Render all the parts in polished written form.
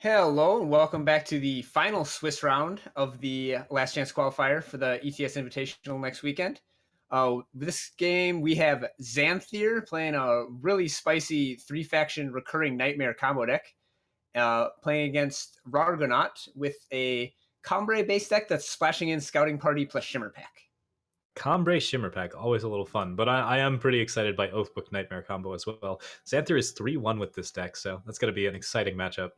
Hello and welcome back to the final Swiss round of the Last Chance Qualifier for the ETS Invitational next weekend. This game we have Xanthyr playing a really spicy three-faction recurring nightmare combo deck, playing against Rargonaut with a Combre base deck that's splashing in Scouting Party plus Shimmer Pack. Combre Shimmer Pack, always a little fun, but I am pretty excited by Oathbook Nightmare combo as well. Xanthyr is 3-1 with this deck, so that's going to be an exciting matchup.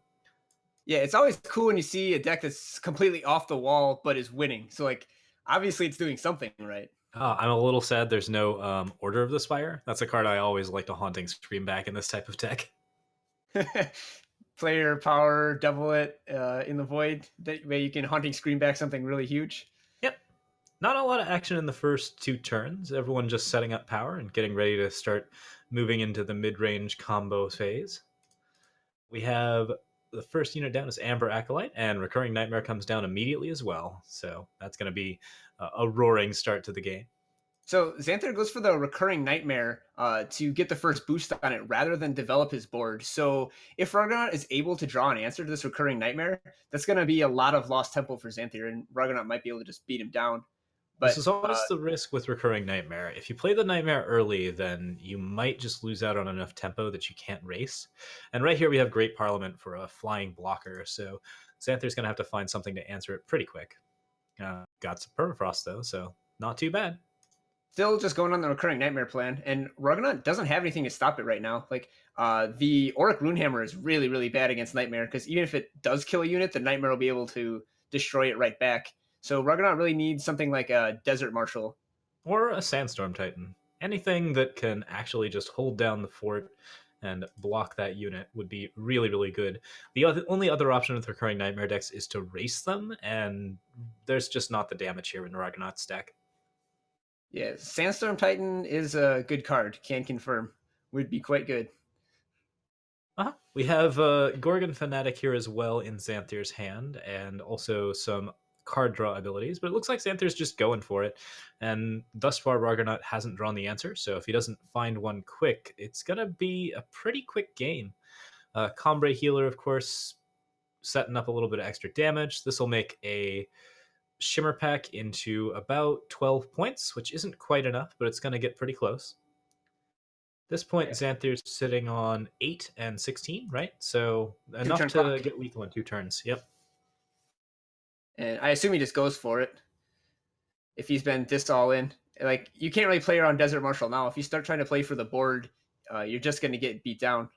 Yeah, it's always cool when you see a deck that's completely off the wall but is winning. So like, obviously it's doing something right. I'm a little sad there's no Order of the Spire. That's a card I always like to Haunting Scream back in this type of deck. Player power, double it in the void. That way you can Haunting Scream back something really huge. Yep. Not a lot of action in the first two turns. Everyone just setting up power and getting ready to start moving into the mid-range combo phase. We have the first unit down is Amber Acolyte, and Recurring Nightmare comes down immediately as well. So that's going to be a roaring start to the game. So Xanthyr goes for the Recurring Nightmare to get the first boost on it rather than develop his board. So if Rargonaut is able to draw an answer to this Recurring Nightmare, that's going to be a lot of lost tempo for Xanthyr, and Rargonaut might be able to just beat him down. But This is always the risk with Recurring Nightmare. If you play the Nightmare early, then you might just lose out on enough tempo that you can't race. And right here we have Great Parliament for a flying blocker, so Xanthyr's going to have to find something to answer it pretty quick. Got some Permafrost, though, so not too bad. still just going on the Recurring Nightmare plan, and Rargonaut doesn't have anything to stop it right now. Like the Auric Runehammer is really, really bad against Nightmare, because even if it does kill a unit, the Nightmare will be able to destroy it right back. So Rargonaut really needs something like a Desert Marshal. Or a Sandstorm Titan. Anything that can actually just hold down the fort and block that unit would be really, really good. The only other option with Recurring Nightmare decks is to race them, and there's just not the damage here in Rargonaut's deck. Yeah, Sandstorm Titan is a good card. Can confirm. Would be quite good. We have Gorgon Fanatic here as well in Xanthyr's hand, and also some card draw abilities, but it looks like Xanthyr's just going for it. And thus far, Rargonaut hasn't drawn the answer, so if he doesn't find one quick, it's going to be a pretty quick game. Combre Healer, of course, setting up a little bit of extra damage. This will make a Shimmer Pack into about 12 points, which isn't quite enough, but it's going to get pretty close. This point, Xanthyr's sitting on 8 and 16, right? So enough to clock. get lethal in 2 turns. Yep. And I assume he just goes for it. If he's been this all in, like you can't really play around Desert Marshal now. If you start trying to play for the board, you're just going to get beat down.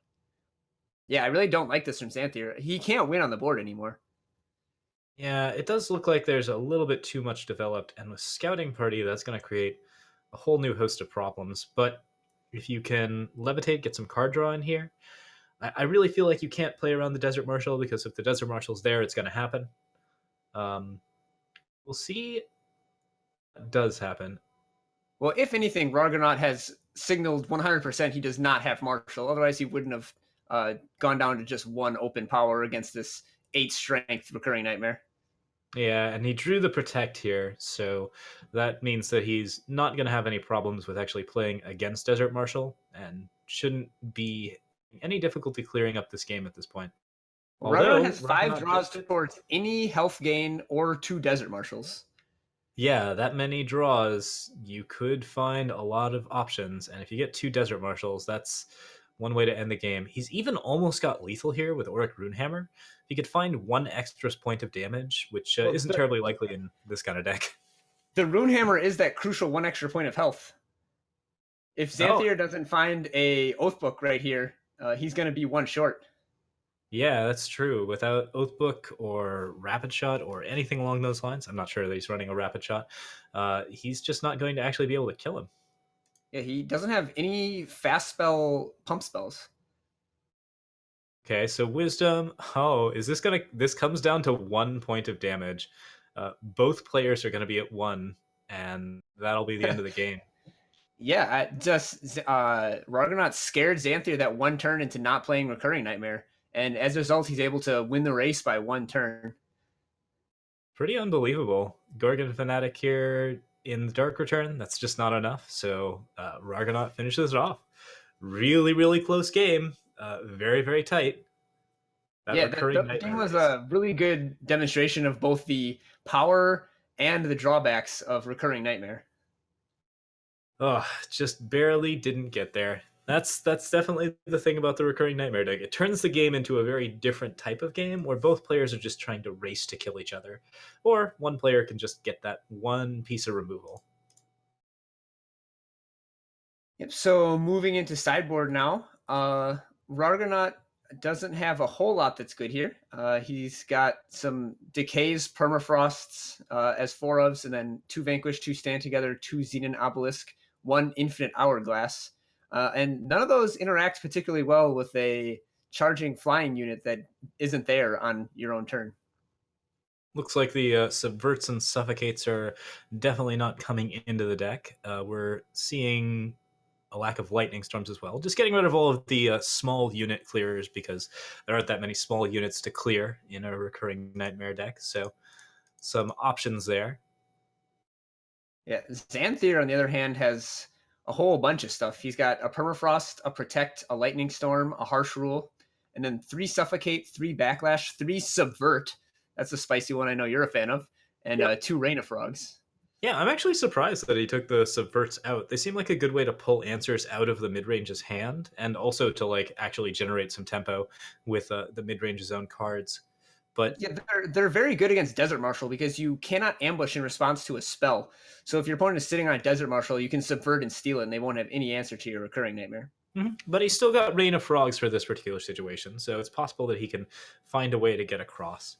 Yeah, I really don't like this from Xanthyr. He can't win on the board anymore. Yeah, it does look like there's a little bit too much developed, and with Scouting Party, that's going to create a whole new host of problems. But if you can levitate, get some card draw in here, I really feel like you can't play around the Desert Marshal, because if the Desert Marshal's there, it's going to happen. We'll see what does happen. Well, if anything, Rargonaut has signaled 100% he does not have Marshal. Otherwise, he wouldn't have gone down to just one open power against this 8 strength Recurring Nightmare. Yeah, and he drew the Protect here, so that means that he's not going to have any problems with actually playing against Desert Marshal, and shouldn't be any difficulty clearing up this game at this point. Rargonaut has 5 draws towards any health gain or 2 Desert Marshals. Yeah, that many draws, you could find a lot of options, and if you get 2 Desert Marshals, that's one way to end the game. He's even almost got lethal here with Auric Runehammer. He could find 1 extra point of damage, which isn't terribly likely in this kind of deck. The Runehammer is that crucial 1 extra point of health. If Xanthyr doesn't find a Oathbook right here, he's going to be 1 short. Yeah, that's true. Without Oathbook or Rapid Shot or anything along those lines, I'm not sure that he's running a Rapid Shot, he's just not going to actually be able to kill him. Yeah, he doesn't have any fast spell pump spells. Okay, so Wisdom. Oh, is this gonna? This comes down to 1 point of damage. Both players are going to be at 1, and that'll be the end of the game. Yeah, Rargonaut scared Xanthyr that 1 turn into not playing Recurring Nightmare, and as a result, he's able to win the race by 1 turn. Pretty unbelievable. Gorgon Fanatic here in the Dark Return. That's just not enough. So Rargonaut finishes it off. Really, really close game. Very, very tight. That Yeah, recurring the game nightmare was race. a really good demonstration of both the power and the drawbacks of recurring nightmare. Oh, just barely didn't get there. That's definitely the thing about the recurring nightmare deck. It turns the game into a very different type of game where both players are just trying to race to kill each other, or one player can just get that one piece of removal. Yep. So moving into sideboard now, Rargonaut doesn't have a whole lot that's good here. He's got some decays, permafrosts as four ofs, and then two vanquish, two stand together, two Xenon obelisk, one infinite hourglass, and none of those interact particularly well with a charging flying unit that isn't there on your own turn. Looks like the subverts and suffocates are definitely not coming into the deck. We're seeing a lack of lightning storms as well. Just getting rid of all of the small unit clearers because there aren't that many small units to clear in a recurring nightmare deck. So some options there. Yeah, Xanthyr on the other hand has a whole bunch of stuff. He's got a permafrost, a protect, a lightning storm, a harsh rule, and then three suffocate, three backlash, three subvert. That's a spicy one I know you're a fan of, and Yep. two rain of frogs. Yeah, I'm actually surprised that he took the subverts out. They seem like a good way to pull answers out of the mid range's hand, and also to like actually generate some tempo with the mid range's own cards. But Yeah, they're very good against Desert Marshal because you cannot ambush in response to a spell. So if your opponent is sitting on a Desert Marshal, you can subvert and steal it, and they won't have any answer to your recurring nightmare. but he's still got Rain of Frogs for this particular situation, so it's possible that he can find a way to get across.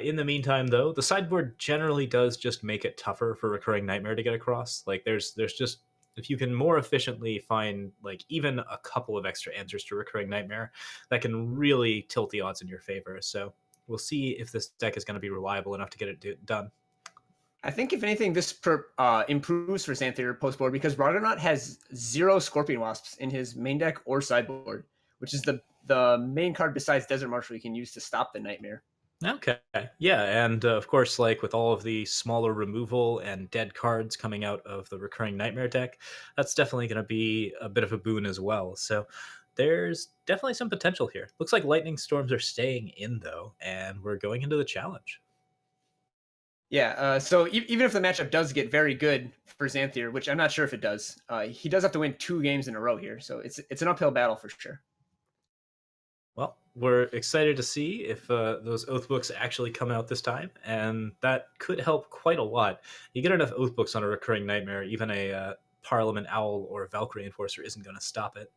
In the meantime, though, the sideboard generally does just make it tougher for Recurring Nightmare to get across. Like there's just if you can more efficiently find like even a couple of extra answers to Recurring Nightmare, that can really tilt the odds in your favor. So we'll see if this deck is going to be reliable enough to get it done. I think if anything, this improves for Xanthyr post board because Rargonaut has zero Scorpion Wasps in his main deck or sideboard, which is the main card besides Desert Marshal you can use to stop the Nightmare. Okay. Yeah, and of course, like with all of the smaller removal and dead cards coming out of the recurring nightmare deck, that's definitely going to be a bit of a boon as well. So there's definitely some potential here. Looks like lightning storms are staying in though, and we're going into the challenge. Yeah, so even if the matchup does get very good for Xanthyr, which I'm not sure if it does, he does have to win 2 games in a row here, so it's an uphill battle for sure. Well, we're excited to see if those oath books actually come out this time, and that could help quite a lot. You get enough oath books on a recurring nightmare, even a Parliament Owl or Valkyrie Enforcer isn't going to stop it.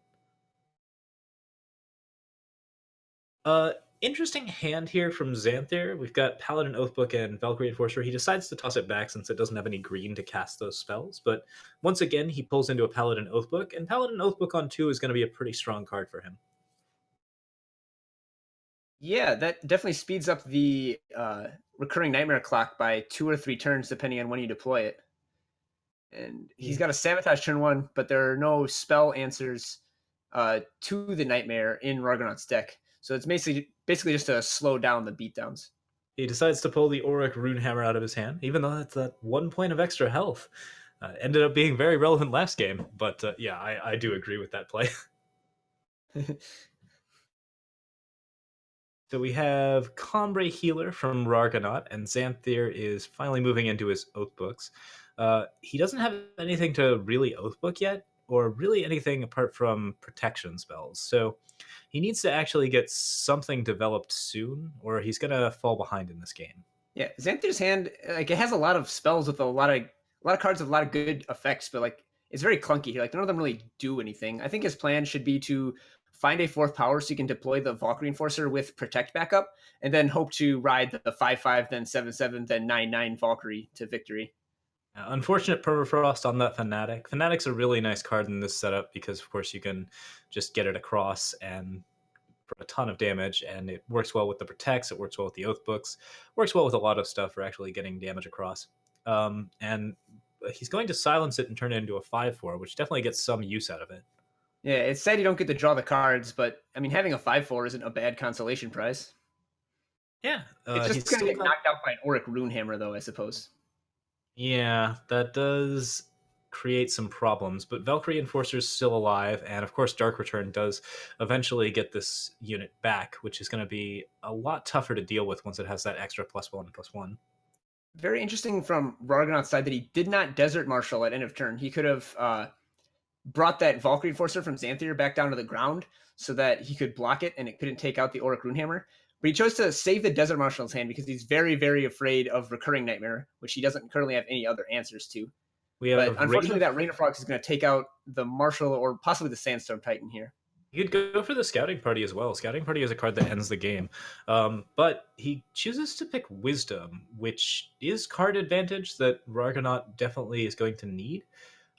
Interesting hand here from Xanthyr. We've got Paladin Oathbook and Valkyrie Enforcer. He decides to toss it back since it doesn't have any green to cast those spells. But once again, he pulls into a Paladin Oathbook, and Paladin Oathbook on 2 is going to be a pretty strong card for him. Yeah, that definitely speeds up the recurring Nightmare clock by 2 or 3 turns, depending on when you deploy it. And he's Yeah. got a sabotage turn 1, but there are no spell answers to the Nightmare in Rargonaut's deck. So it's basically just to slow down the beatdowns. He decides to pull the Auric Runehammer out of his hand, even though that's that 1 point of extra health. Ended up being very relevant last game, but yeah, I do agree with that play. So we have Combre Healer from Rargonaut, and Xanthyr is finally moving into his Oath books. He doesn't have anything to really Oath book yet, or really anything apart from protection spells. So he needs to actually get something developed soon, or he's gonna fall behind in this game. Yeah, Xanthyr's hand, like, it has a lot of spells with a lot of cards with a lot of good effects, but like it's very clunky here. Like none of them really do anything. I think his plan should be to find a fourth power so you can deploy the Valkyrie Enforcer with Protect backup, and then hope to ride the 5/5, then 7/7, then 9/9 Valkyrie to victory. Unfortunate permafrost on that Fanatic. Fanatic's a really nice card in this setup because, of course, you can just get it across and for a ton of damage, and it works well with the protects. It works well with the oath books. Works well with a lot of stuff for actually getting damage across. And he's going to silence it and turn it into a 5/4, which definitely gets some use out of it. Yeah, it's sad you don't get to draw the cards, but I mean, having a 5/4 isn't a bad consolation prize. Yeah, It's just he's going to still get got. knocked out by an Auric Runehammer, though, I suppose. Yeah, that does create some problems, but Valkyrie Enforcer's still alive, and of course Dark Return does eventually get this unit back, which is going to be a lot tougher to deal with once it has that extra +1/+1. Very interesting from Rargonaut's side that he did not Desert Marshal at end of turn. He could have brought that Valkyrie Enforcer from Xanthyr back down to the ground so that he could block it and it couldn't take out the Auric Runehammer. But he chose to save the Desert Marshal's hand because he's very, very afraid of Recurring Nightmare, which he doesn't currently have any other answers to. We But have unfortunately, that Rain of Frogs is going to take out the Marshal or possibly the Sandstorm Titan here. You could go for the Scouting Party as well. Scouting Party is a card that ends the game. But he chooses to pick Wisdom, which is card advantage that Rargonaut definitely is going to need.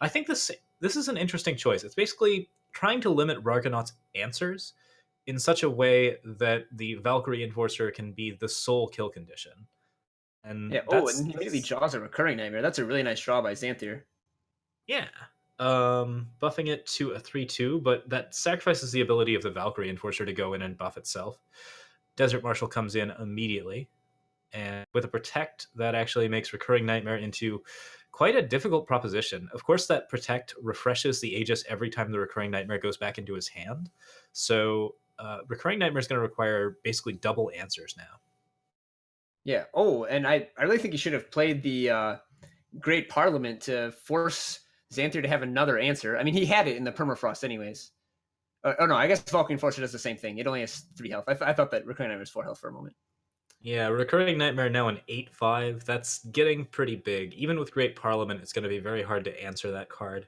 I think this is an interesting choice. It's basically trying to limit Rargonaut's answers in such a way that the Valkyrie Enforcer can be the sole kill condition. And Yeah. Oh, and he immediately draws a Recurring Nightmare. That's a really nice draw by Xanthyr. yeah. Buffing it to a 3/2, but that sacrifices the ability of the Valkyrie Enforcer to go in and buff itself. Desert Marshal comes in immediately, and with a Protect, that actually makes Recurring Nightmare into quite a difficult proposition. Of course, that Protect refreshes the Aegis every time the Recurring Nightmare goes back into his hand, so Recurring Nightmare is going to require basically double answers now. Yeah. Oh, and I really think he should have played the Great Parliament to force Xanthyr to have another answer. I mean, he had it in the Permafrost anyways. Oh no, I guess Valkyrie Enforcer does the same thing. It only has 3 health. I thought that Recurring Nightmare was 4 health for a moment. Yeah, Recurring Nightmare now an 8/5. That's getting pretty big. Even with Great Parliament, it's going to be very hard to answer that card.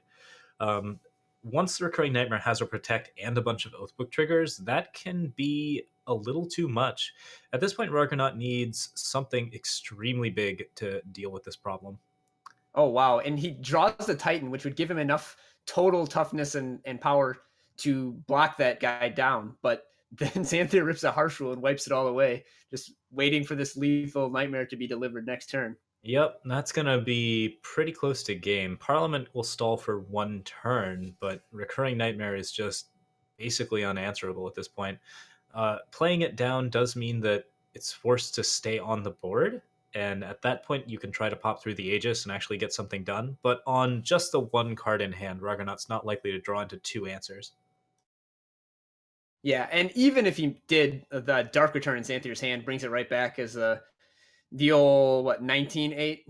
Um, Once the Recurring Nightmare has a Protect and a bunch of Oathbook triggers, that can be a little too much. At this point, Rargonaut needs something extremely big to deal with this problem. Oh wow! And he draws the Titan, which would give him enough total toughness and power to block that guy down. But then Xanthyr rips a Harsh Rule and wipes it all away, just waiting for this lethal nightmare to be delivered next turn. Yep, that's going to be pretty close to game. Parliament will stall for 1 turn, but Recurring Nightmare is just basically unanswerable at this point. Playing it down does mean that it's forced to stay on the board, and at that point you can try to pop through the Aegis and actually get something done. But on just the 1 card in hand, Ragnaut's not likely to draw into 2 answers. Yeah, and even if he did, the Dark Return in Xanthyr's hand brings it right back as the old what 19-8.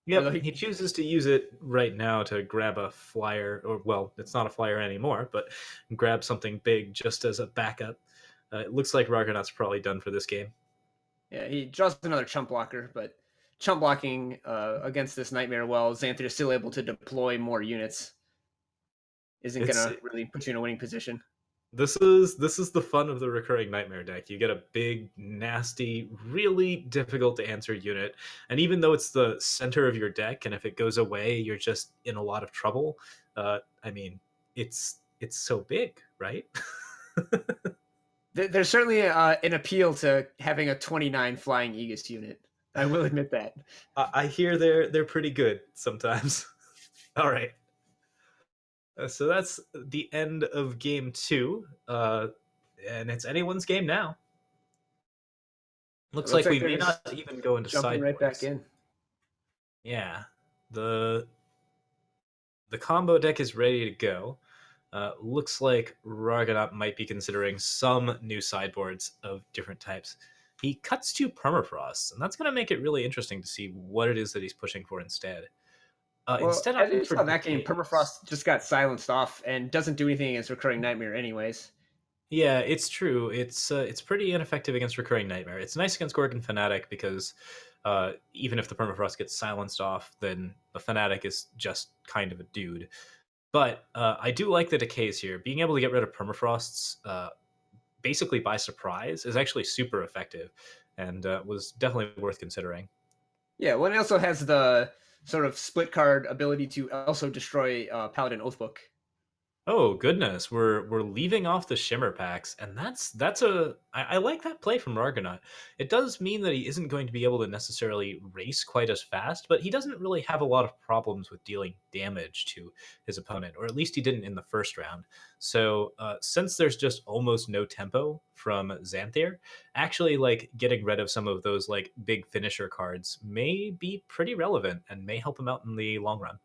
Yep, he chooses to use it right now to grab a flyer, or well, it's not a flyer anymore, but grab something big just as a backup. It looks like Ragnaut's probably done for this game. Yeah, he draws another chump blocker, but chump blocking against this nightmare, well, Xanthyr is still able to deploy more units. Isn't It's gonna really put you in a winning position. this is the fun of the Recurring Nightmare deck. You get a big, nasty, really difficult to answer unit, and even though it's the center of your deck, and if it goes away, you're just in a lot of trouble. I mean, it's so big, right? There's certainly an appeal to having a 29 flying Aegis unit. I will admit that. I hear they're pretty good sometimes. All right. So that's the end of game 2, and it's anyone's game now. It Looks looks like like we they're may just not even go into jumping right back sideboards. in. Yeah, the combo deck is ready to go. Looks like Rargonaut might be considering some new sideboards of different types. He cuts 2 permafrosts, and that's going to make it really interesting to see what it is that he's pushing for instead. Well, Instead as opting you for saw in that game, decays. Permafrost just got silenced off and doesn't do anything against Recurring Nightmare, anyways. Yeah, it's true. It's pretty ineffective against Recurring Nightmare. It's nice against Gorgon Fanatic because even if the permafrost gets silenced off, then the Fanatic is just kind of a dude. But I do like the decays here. Being able to get rid of permafrosts basically by surprise is actually super effective, and was definitely worth considering. Yeah, well, it also has the sort of split card ability to also destroy Paladin Oathbook. Oh goodness, we're leaving off the shimmer packs, and I like that play from Rargonaut. It does mean that he isn't going to be able to necessarily race quite as fast, but he doesn't really have a lot of problems with dealing damage to his opponent, or at least he didn't in the first round. So since there's just almost no tempo from Xanthyr, actually like getting rid of some of those like big finisher cards may be pretty relevant and may help him out in the long run.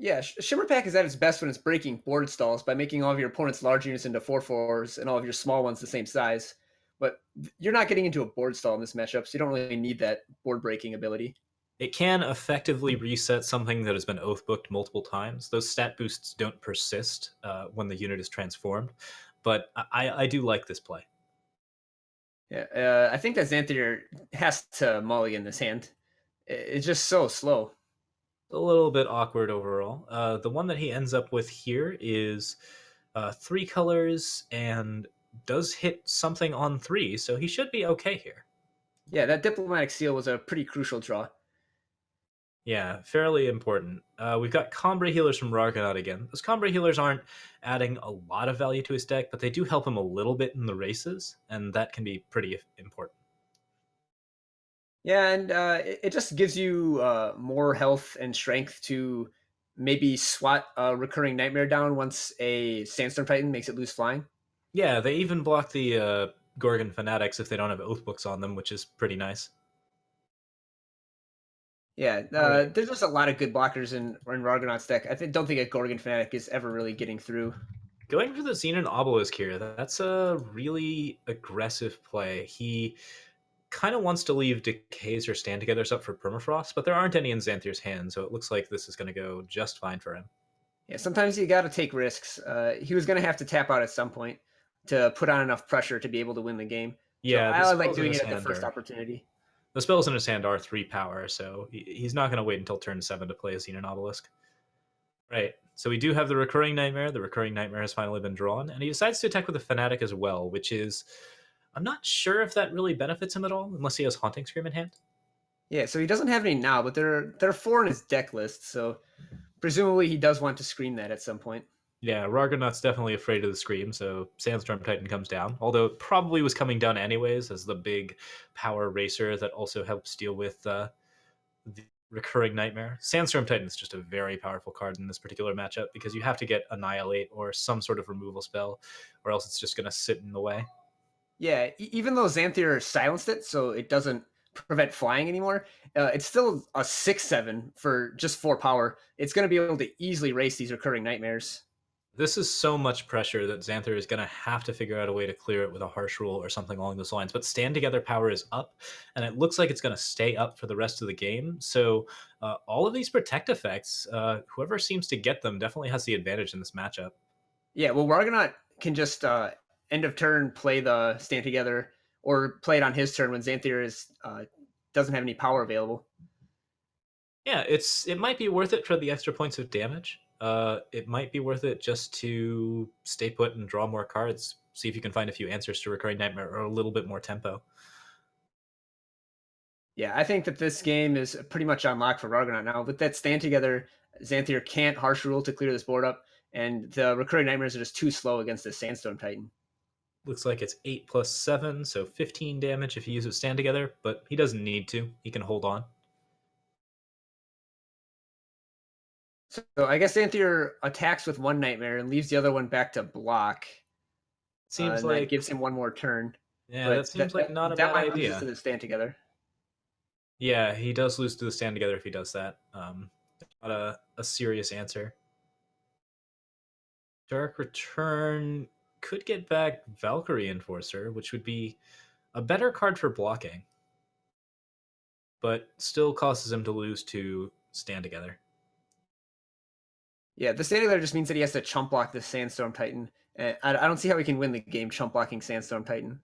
Yeah, Shimmer Pack is at its best when it's breaking board stalls by making all of your opponent's large units into 4/4s and all of your small ones the same size. But you're not getting into a board stall in this matchup, so you don't really need that board breaking ability. It can effectively reset something that has been oath booked multiple times. Those stat boosts don't persist when the unit is transformed, but I do like this play. Yeah, I think that Xanthyr has to mulligan this hand. It's just so slow. A little bit awkward overall. The one that he ends up with here is three colors and does hit something on three, so he should be okay here. Yeah, that diplomatic seal was a pretty crucial draw. Yeah, fairly important. We've got Combra healers from Rargonaut again. Those Combra healers aren't adding a lot of value to his deck, but they do help him a little bit in the races, and that can be pretty important. Yeah, and it just gives you more health and strength to maybe swat a recurring nightmare down once a sandstorm titan makes it lose flying. Yeah, they even block the Gorgon Fanatics if they don't have oath books on them, which is pretty nice. Yeah, All right. there's just a lot of good blockers in Rargonaut's deck. Don't think a Gorgon fanatic is ever really getting through. Going for the Xenon Obelisk here, that's a really aggressive play. He kind of wants to leave Decays or Stand Togethers up for Permafrost, but there aren't any in Xanthyr's hand, so it looks like this is going to go just fine for him. Yeah, sometimes you got to take risks. He was going to have to tap out at some point to put on enough pressure to be able to win the game. So Yeah, the I like spells in doing his it at the hand first are opportunity. the spells in his hand are 3 power, so he's not going to wait until turn 7 to play a Xenon Obelisk. Right. So we do have the Recurring Nightmare. The Recurring Nightmare has finally been drawn, and he decides to attack with a Fanatic as well, which is I'm not sure if that really benefits him at all, unless he has Haunting Scream in hand. Yeah, so he doesn't have any now, but there are four in his deck list. So presumably he does want to screen that at some point. Yeah, Rargonaut's definitely afraid of the Scream, so Sandstorm Titan comes down. Although it probably was coming down anyways, as the big power racer that also helps deal with the Recurring Nightmare. Sandstorm Titan is just a very powerful card in this particular matchup because you have to get Annihilate or some sort of removal spell, or else it's just going to sit in the way. Yeah, even though Xanthyr silenced it, so it doesn't prevent flying anymore, it's still a 6/7 for just 4 power. It's going to be able to easily race these recurring nightmares. This is so much pressure that Xanthyr is going to have to figure out a way to clear it with a harsh rule or something along those lines. But Stand Together power is up, and it looks like it's going to stay up for the rest of the game. So all of these protect effects, whoever seems to get them definitely has the advantage in this matchup. Yeah, well, Rargonaut can just end of turn play the stand together or play it on his turn when Xanthyr is doesn't have any power available. Yeah, it might be worth it for the extra points of damage. It might be worth it just to stay put and draw more cards. See if you can find a few answers to Recurring Nightmare or a little bit more tempo. Yeah, I think that this game is pretty much unlocked for Rargonaut now. With that stand together, Xanthyr can't harsh rule to clear this board up, and the recurring nightmares are just too slow against the Sandstorm Titan. Looks like it's 8 plus 7, so 15 damage if he uses Stand Together, but he doesn't need to. He can hold on. So I guess Xanthyr attacks with one nightmare and leaves the other one back to block, Seems and that like, gives him one more turn. yeah, that But seems like not a that bad might lose us to idea. the stand together. Yeah, he does lose to the Stand Together if he does that. Not a serious answer. Dark Return could get back Valkyrie Enforcer, which would be a better card for blocking, but still causes him to lose to Stand Together. Yeah, the stand together just means that he has to chump block the Sandstorm Titan. I don't see how he can win the game chump blocking Sandstorm Titan.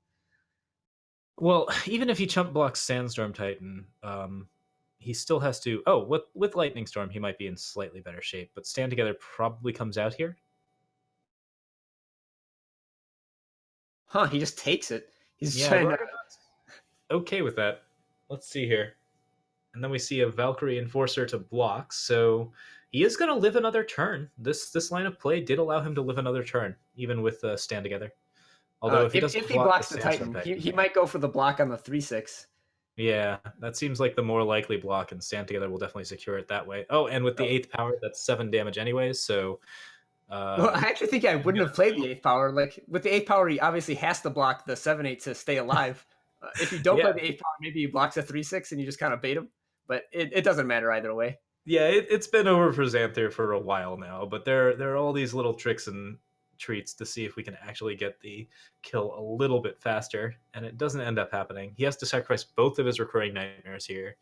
Well, even if he chump blocks Sandstorm Titan, he still has to. Oh, with Lightning Storm, he might be in slightly better shape, but Stand Together probably comes out here. Huh, he just takes it. He's Yeah, trying to. Rargonaut's okay with that. Let's see here. And then we see a Valkyrie Enforcer to block, so he is going to live another turn. This line of play did allow him to live another turn, even with Stand Together. Although if he doesn't If he block the blocks the Sandstorm Titan, Titan, he might go for the block on the 3/6. yeah, that seems like the more likely block, and Stand Together will definitely secure it that way. Oh, and with the Oh. 8th power, that's 7 damage anyways, so Well, uh, I actually think I wouldn't have played the 8th power. Like with the 8th power, he obviously has to block the 7/8 to stay alive. If you don't play yeah, the 8th power, maybe he blocks a 3/6 and you just kind of bait him. But it doesn't matter either way. Yeah, it's been over for Xanthyr for a while now, but there are all these little tricks and treats to see if we can actually get the kill a little bit faster, and it doesn't end up happening. He has to sacrifice both of his recurring nightmares here,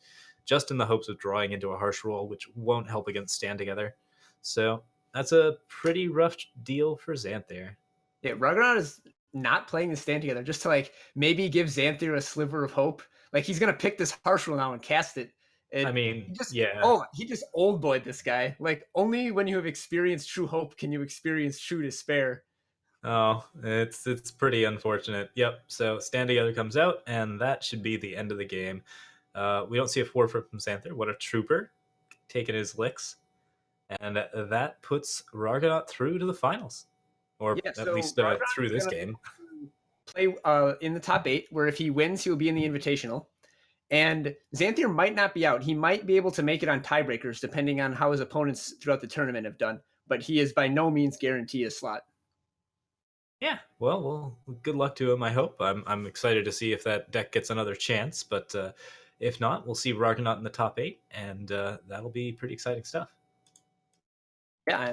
just in the hopes of drawing into a harsh roll, which won't help against Stand Together. So that's a pretty rough deal for Xanthyr. Yeah, Rargonaut is not playing the stand together just to like maybe give Xanthyr a sliver of hope. Like he's gonna pick this partial now and cast it. I And mean, he just yeah. oh he just old boyed this guy. Like only when you have experienced true hope can you experience true despair. Oh, it's pretty unfortunate. Yep. So Stand Together comes out, and that should be the end of the game. We don't see a forfeit from Xanther. What a trooper, taking his licks, and that puts Rargonaut through to the finals, or Yeah, at so least Rargonaut through is this gonna be game. able to play in the top 8, where if he wins, he'll be in the Invitational. And Xanthier might not be out. He might be able to make it on tiebreakers, depending on how his opponents throughout the tournament have done. But he is by no means guaranteed a slot. Yeah. Well, good luck to him. I hope. I'm excited to see if that deck gets another chance, but if not, we'll see Rargonaut in the top 8, and that'll be pretty exciting stuff. Yeah, I'm